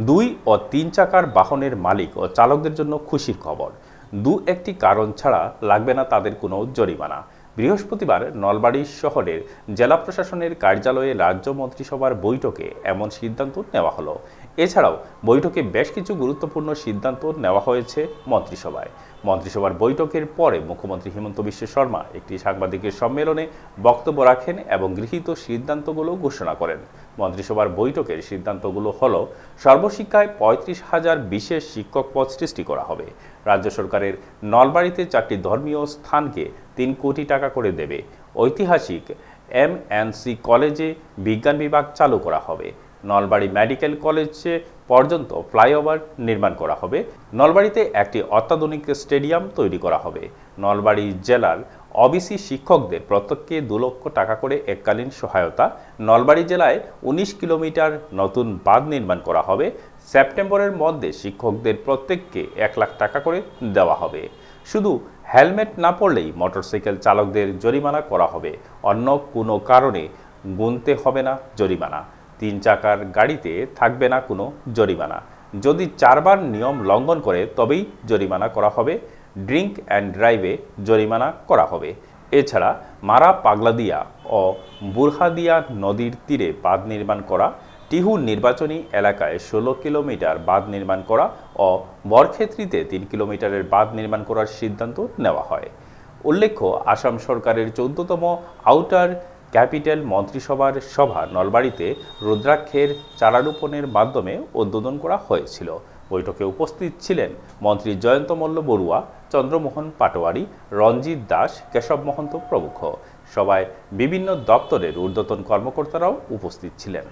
2 ও 3 চাকার বাহনের মালিক ও চালকদের জন্য খুশির খবর। একটি কারণ ছাড়া লাগবে না তাদের কোনো জরিমানা। বৃহস্পতিবার নলবাড়ী শহরের জেলা প্রশাসনের কার্যালয়ে রাজ্য মন্ত্রিসভার বৈঠকে এমন সিদ্ধান্ত নেওয়া হলো। এছাড়াও বৈঠকে বেশ কিছু গুরুত্বপূর্ণ সিদ্ধান্ত নেওয়া হয়েছে মন্ত্রিসভায়। মন্ত্রিসভার বৈঠকের পরে মুখ্যমন্ত্রী হিমন্ত বিশ্ব শর্মা একটি সাংবাদিকের সম্মেলনে বক্তব্য রাখেন এবং গৃহীত সিদ্ধান্তগুলো ঘোষণা করেন। মন্ত্রিসভার বৈঠকের সিদ্ধান্তগুলো হল, সর্বশিক্ষায় 35,000 বিশেষ শিক্ষক পদ সৃষ্টি করা হবে। রাজ্য সরকারের নলবাড়ীতে 4টি ধর্মীয় স্থানকে 3 কোটি টাকা করে দেবে। ঐতিহাসিক MNC কলেজে বিজ্ঞান বিভাগ চালু করা হবে। নলবাড়ী মেডিকেল কলেজে পর্যন্ত ফ্লাইওভার নির্মাণ করা হবে। নলবাড়ীতে একটি অত্যাধুনিক স্টেডিয়াম তৈরি করা হবে। নলবাড়ী জেলার ওবিসি শিক্ষকদের প্রত্যেককে 2 লক্ষ টাকা করে এককালীন সহায়তা। নলবাড়ী জেলায় 19 কিলোমিটার নতুন বাঁধ নির্মাণ করা হবে। সেপ্টেম্বরের মধ্যে শিক্ষকদের প্রত্যেককে 1 লাখ টাকা করে দেওয়া হবে। শুধু হেলমেট না পরলেই মোটরসাইকেল চালকদের জরিমানা করা হবে। অন্য কোনো কারণে গুনতে হবে না জরিমানা। 3 চাকার গাড়িতে থাকবে না কোনো জরিমানা। যদি 4 বার নিয়ম লঙ্ঘন করে তবেই জরিমানা করা হবে। ড্রিঙ্ক অ্যান্ড ড্রাইভে জরিমানা করা হবে। এছাড়া মারা পাগলাদিয়া ও বুরহাদিয়া নদীর তীরে বাঁধ নির্মাণ করা, টিহু নির্বাচনী এলাকায় 16 কিলোমিটার বাঁধ নির্মাণ করা ও বরক্ষেত্রীতে 3 কিলোমিটারের বাঁধ নির্মাণ করার সিদ্ধান্ত নেওয়া হয়। উল্লেখ্য, আসাম সরকারের 14তম আউটার ক্যাপিটাল মন্ত্রিসভার সভা নলবাড়ীতে রুদ্রাক্ষের চারা রোপণের মাধ্যমে উদ্বোধন করা হয়েছিল। বৈঠকে উপস্থিত ছিলেন মন্ত্রী জয়ন্ত মল্ল বড়ুয়া, চন্দ্রমোহন পাটোয়ারি, রঞ্জিত দাস, কেশব মহন্ত প্রমুখ। সভায় বিভিন্ন দপ্তরের ঊর্ধ্বতন কর্মকর্তারাও উপস্থিত ছিলেন।